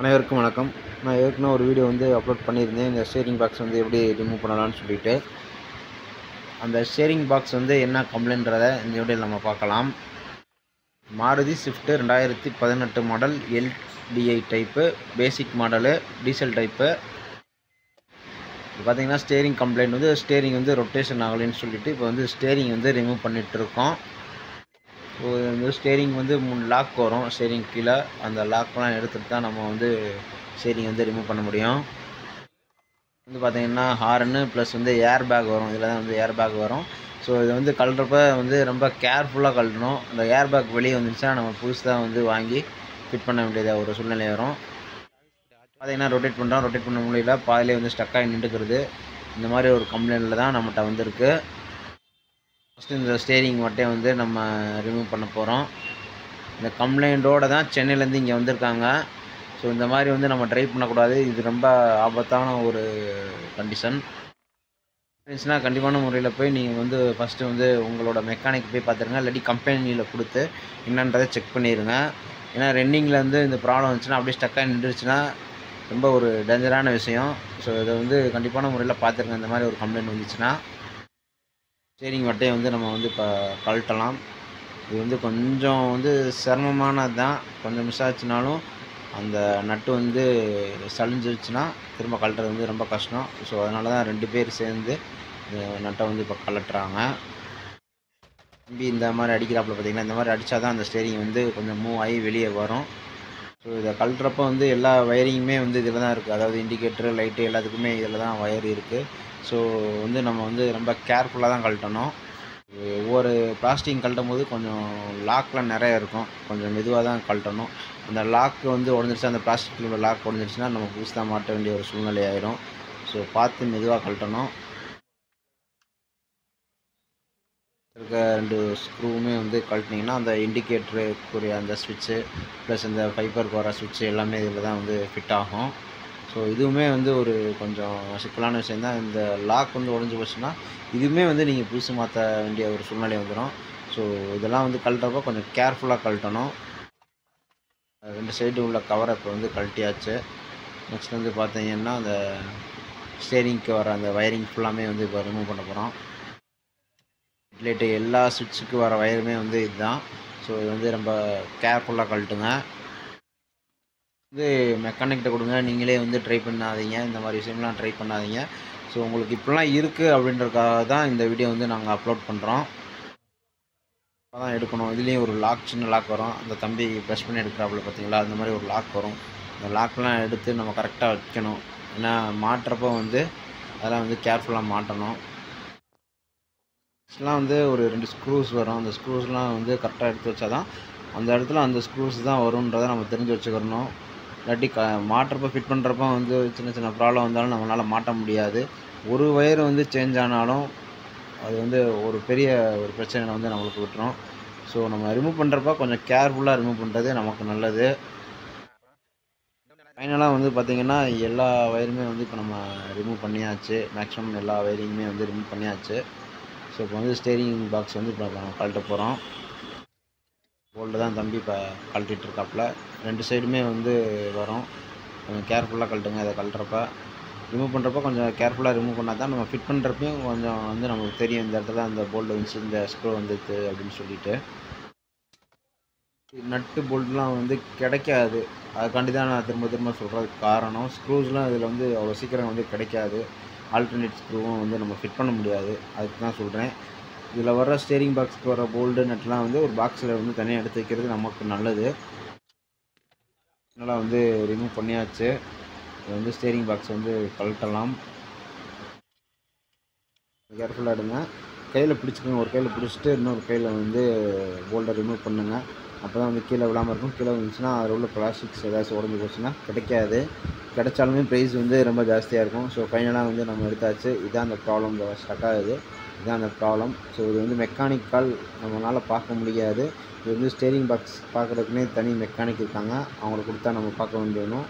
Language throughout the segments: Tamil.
அனைவருக்கும் வணக்கம். நான் ஏற்கனவே ஒரு வீடியோ அப்லோட் பண்ணியிருந்தேன். இந்த ஸ்டீரிங் பாக்ஸ் எப்படி ரிமூவ் பண்ணலாம்னு சொல்லிட்டு. அந்த ஸ்டீரிங் பாக்ஸ் என்ன கம்ப்ளைண்ட்ன்றதை இந்த வீடியோவில் நம்ம பார்க்கலாம். Maruti Swift 2018 model LDI type, basic model, diesel type. இப்போ பார்த்தீங்கன்னா ஸ்டீரிங் கம்ப்ளைண்ட் ஸ்டீரிங் ரொட்டேஷன் ஆகலைன்னு சொல்லிட்டு இப்போ ஸ்டீரிங் ரிமூவ் பண்ணிகிட்ருக்கோம். ஸோ ஸ்டீரிங் 3 லாக் வரும். ஸ்டீரிங் கீழே அந்த லாக்லாம் எடுத்துகிட்டு தான் நம்ம ஸ்டீரிங் ரிமூவ் பண்ண முடியும். பார்த்தீங்கன்னா ஹார்னு ப்ளஸ் ஏர் பேக் வரும். இதில் தான் ஏர் பேக் வரும். ஸோ இது கழட்டுறப்ப ரொம்ப கேர்ஃபுல்லாக கழட்டணும். அந்த ஏர் பேக் வெளியே வந்துருச்சுன்னா நம்ம புதுசாக வாங்கி ஃபிட் பண்ண வேண்டியதாக ஒரு சூழ்நிலை வரும். பார்த்தீங்கன்னா ரொட்டேட் பண்ண முடியல, பாதிலே ஸ்டக்காகி நின்றுக்கிறது. இந்த மாதிரி ஒரு கம்ப்ளைண்ட்டில் தான் நம்மகிட்ட வந்திருக்கு. ஃபஸ்ட்டு இந்த ஸ்டீரிங் மட்டும் நம்ம ரிமூவ் பண்ண போகிறோம். இந்த கம்ப்ளைண்ட்டோடு தான் சென்னையிலேருந்து இங்கே வந்திருக்காங்க. ஸோ இந்த மாதிரி நம்ம ட்ரைவ் பண்ணக்கூடாது. இது ரொம்ப ஆபத்தான ஒரு கண்டிஷன். இருந்துச்சுன்னா கண்டிப்பான முறையில் போய் நீங்கள் ஃபஸ்ட்டு உங்களோட மெக்கானிக் போய் பார்த்துருங்க. இல்லாட்டி கம்பெனியில் கொடுத்து என்னன்றதை செக் பண்ணிடுங்க. ஏன்னா ரன்னிங்கில் இந்த ப்ராப்ளம் வந்துச்சுன்னா அப்படியே ஸ்டக்காக நின்றுச்சுன்னா ரொம்ப ஒரு டேஞ்சரான விஷயம். ஸோ இதை கண்டிப்பான முறையில் பார்த்துருங்க. இந்த மாதிரி ஒரு கம்ப்ளைண்ட் வந்துச்சுன்னா ஸ்டீரிங் வட்டையை நம்ம இப்போ கழட்டலாம். இது கொஞ்சம் சிரமமானது தான். கொஞ்சம் மிஸ் ஆச்சுனாலும் அந்த நட்டு சலிஞ்சிருச்சுன்னா திரும்ப கழட்டுறது ரொம்ப கஷ்டம். ஸோ அதனால தான் 2 பேர் சேர்ந்து நட்டை இப்போ கழட்டுறாங்க. தம்பி இந்த மாதிரி அடிக்கிறாப்புல பார்த்தீங்கன்னா, இந்த மாதிரி அடித்தா தான் அந்த ஸ்டீரிங் கொஞ்சம் மூவ் ஆகி வெளியே வரும். ஸோ இதை கழட்டுறப்போ எல்லா வயரிங்குமே இதில் தான் இருக்குது. அதாவது இண்டிகேட்டரு, லைட்டு எல்லாத்துக்குமே இதில் தான் வயர் இருக்குது. ஸோ நம்ம ரொம்ப கேர்ஃபுல்லாக தான் கழட்டணும். ஒவ்வொரு பிளாஸ்டிக் கழட்டும் போது கொஞ்சம் லாக்லாம் நிறைய இருக்கும். கொஞ்சம் மெதுவாக தான் கழட்டணும். அந்த லாக்கு உடஞ்சிருச்சு, அந்த பிளாஸ்டிக்கில் உள்ள லாக் உடஞ்சிருச்சுன்னா நம்ம புதுசாக மாட்ட வேண்டிய ஒரு சூழ்நிலை ஆயிடும். ஸோ பார்த்து மெதுவாக கழட்டணும். இருக்க 2 ஸ்க்ரூவுமே கழட்டினீங்கன்னா அந்த இண்டிகேட்டருக்குரிய அந்த ஸ்விட்சு ப்ளஸ் இந்த ஃபைபருக்கு வர ஸ்விட்சு எல்லாமே இதில் தான் ஃபிட் ஆகும். ஸோ இதுவுமே ஒரு கொஞ்சம் சிக்கலான விஷயம் தான். இந்த லாக் உடஞ்சி போச்சுன்னா இதுவுமே நீங்கள் புதுசு மாற்ற வேண்டிய ஒரு சூழ்நிலை வந்துடும். ஸோ இதெல்லாம் கழட்டுறப்போ கொஞ்சம் கேர்ஃபுல்லாக கழட்டணும். 2 சைடு உள்ள கவரை இப்போ கழட்டியாச்சு. நெக்ஸ்ட் பார்த்தீங்கன்னா அந்த ஸ்டீரிங்க்கு வர அந்த வயரிங் ஃபுல்லாமே இப்போ ரிமூவ் பண்ண போகிறோம். ஹெட்லைட்டு எல்லா சுவிட்சுக்கு வர வயருமே இதுதான். ஸோ இது ரொம்ப கேர்ஃபுல்லாக கழட்டுங்க. மெக்கானிக்கிட்ட கொடுங்க. நீங்களே ட்ரை பண்ணாதீங்க. இந்த மாதிரி விஷயம்லாம் ட்ரை பண்ணாதீங்க. ஸோ உங்களுக்கு இப்படிலாம் இருக்குது அப்படின்றதுக்காக தான் இந்த வீடியோ நாங்கள் அப்லோட் பண்ணுறோம். தான் எடுக்கணும். இதுலேயும் ஒரு லாக், சின்ன லாக் வரும். அந்த தம்பி ப்ரெஸ் பண்ணி எடுக்கிறாப்புல பார்த்தீங்களா, அந்த மாதிரி ஒரு லாக் வரும். அந்த லாக்லாம் எடுத்து நம்ம கரெக்டாக வைக்கணும். ஏன்னா மாட்டுறப்போ அதெல்லாம் கேர்ஃபுல்லாக மாட்டணும். நெக்ஸ்ட்லாம் ஒரு 2 ஸ்க்ரூஸ் வரும். அந்த ஸ்க்ரூஸ்லாம் கரெக்டாக எடுத்து வச்சா தான் அந்த இடத்துல அந்த ஸ்க்ரூஸ் தான் வரும்ன்றதை நம்ம தெரிஞ்சு வச்சுக்கிறணும். இல்லாட்டி மாட்டுறப்போ ஃபிட் பண்ணுறப்போ சின்ன சின்ன ப்ராப்ளம் வந்தாலும் நம்மளால் மாட்ட முடியாது. ஒரு ஒயர் சேஞ்ச் ஆனாலும் அது ஒரு பெரிய ஒரு பிரச்சனை நம்மளுக்கு விட்டுரும். ஸோ நம்ம ரிமூவ் பண்ணுறப்ப கொஞ்சம் கேர்ஃபுல்லாக ரிமூவ் பண்ணுறது நமக்கு நல்லது. ஃபைனலாக பார்த்திங்கன்னா எல்லா வயருமே இப்போ நம்ம ரிமூவ் பண்ணியாச்சு. மேக்ஸிமம் எல்லா வயரிங்குமே ரிமூவ் பண்ணியாச்சு. ஸோ இப்போ ஸ்டீரிங் பாக்ஸ் இப்போ நம்ம கழட்ட போகிறோம். போல்டு தான் தம்பி இப்போ கழட்டிகிட்டு இருக்காப்புல. 2 சைடுமே வரும். கொஞ்சம் கேர்ஃபுல்லாக கழட்டுங்க. அதை கழட்டுறப்ப ரிமூவ் பண்ணுறப்போ கொஞ்சம் கேர்ஃபுல்லாக ரிமூவ் பண்ணால் தான் நம்ம ஃபிட் பண்ணுறப்பையும் கொஞ்சம் நமக்கு தெரியும் இந்த இடத்துல அந்த போல்டு வந்துச்சு, இந்த ஸ்க்ரூ வந்துச்சு அப்படின்னு சொல்லிட்டு. நட்டு போல்ட்லாம் கிடைக்காது. அதுக்காண்டி தான் நான் திரும்ப திரும்ப சொல்கிறதுக்கு காரணம். ஸ்க்ரூஸ்லாம் இதில் அவ்வளோ சீக்கிரம் கிடைக்காது. ஆல்டர்னேட் ஸ்க்ரூவும் நம்ம ஃபிட் பண்ண முடியாது. அதுக்கு தான் சொல்கிறேன். இதில் வர ஸ்டீரிங் பாக்ஸ்க்கு வர போல்டு நட்டுலாம் ஒரு பாக்ஸில் தனியாக எடுத்து வைக்கிறது நமக்கு நல்லது. அதனால் ரிமூவ் பண்ணியாச்சு. இது ஸ்டீரிங் பாக்ஸ் கழட்டலாம். கேர்ஃபுல்லாக எடுங்க. கையில் பிடிச்சிக்கோங்க. ஒரு கையில் பிடிச்சிட்டு இன்னொரு கையில் போல்டை ரிமூவ் பண்ணுங்கள். அப்போ தான் கீழே விழாமல் இருக்கும். கீழே வந்துச்சுன்னா அதில் உள்ள பிளாஸ்டிக்ஸ் ஏதாச்சும் உடஞ்சி போச்சுன்னா கிடைக்காது. கிடைச்சாலுமே ப்ரைஸ் ரொம்ப ஜாஸ்தியாக இருக்கும். ஸோ ஃபைனலாக நம்ம எடுத்தாச்சு. இதுதான் அந்த ப்ராப்ளம். ஸ்டக் ஆகுது. இதுதான் அந்த ப்ராப்ளம். ஸோ இது மெக்கானிக்கல் நம்மளால் பார்க்க முடியாது. இது ஸ்டீரிங் பாக்ஸ் பார்க்குறதுக்குனே தனி மெக்கானிக் இருக்காங்க. அவங்கள கொடுத்தா நம்ம பார்க்க வேண்டியணும்.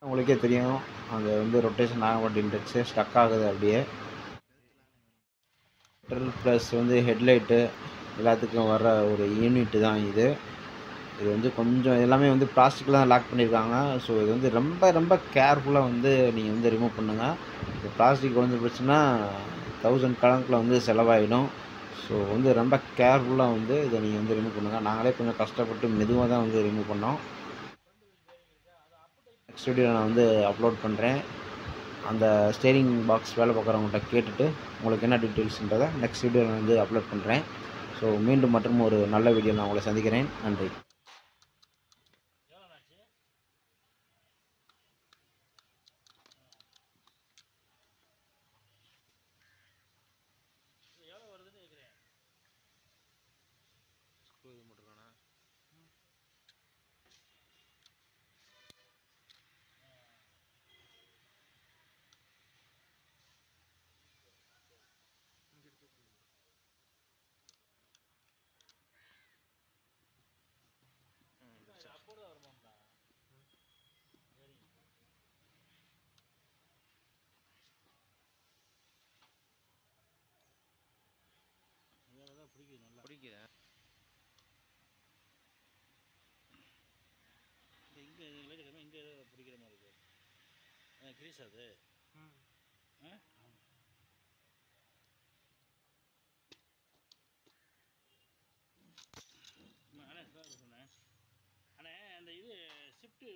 உங்களுக்கே தெரியும் அந்த ரொட்டேஷன் ஆக மாட்டேன்டுச்சு, ஸ்டக் ஆகுது அப்படியே. ப்ளஸ் ஹெட்லைட்டு எல்லாத்துக்கும் வர ஒரு யூனிட்டு தான் இது. இது வந்து கொஞ்சம் எல்லாமே வந்து பிளாஸ்டிக்கில் தான் லாக் பண்ணியிருக்காங்க. ஸோ இது வந்து ரொம்ப ரொம்ப கேர்ஃபுல்லாக வந்து நீங்கள் வந்து ரிமூவ் பண்ணுங்க. இந்த பிளாஸ்டிக் உடைஞ்சு போச்சுன்னா 1000 கணக்கில் வந்து செலவாயிடும். ஸோ வந்து ரொம்ப கேர்ஃபுல்லாக வந்து இதை நீங்கள் வந்து ரிமூவ் பண்ணுங்க. நாங்களே கொஞ்சம் கஷ்டப்பட்டு மெதுவா தான் வந்து ரிமூவ் பண்ணோம். நெக்ஸ்ட் வீடியோல நான் வந்து அப்லோட் பண்ணுறேன். அந்த ஸ்டீரிங் பாக்ஸ் வேலை பார்க்குறவங்கள்ட்ட கேட்டுட்டு உங்களுக்கு என்ன டீட்டெயில்ஸ்ன்றதை நெக்ஸ்ட் வீடியோவில் நான் வந்து அப்லோட் பண்ணுறேன். ஸோ மீண்டும் மற்றும் ஒரு நல்ல வீடியோவில் நான் உங்களை சந்திக்கிறேன். நன்றி. பிடிக்குதா? இங்கே இங்கே பிடிக்கிற மாதிரி இருக்குது. கிரீஸ் அது. அண்ணே சொன்னேன். அண்ணே அந்த இது ஷிஃப்ட்டு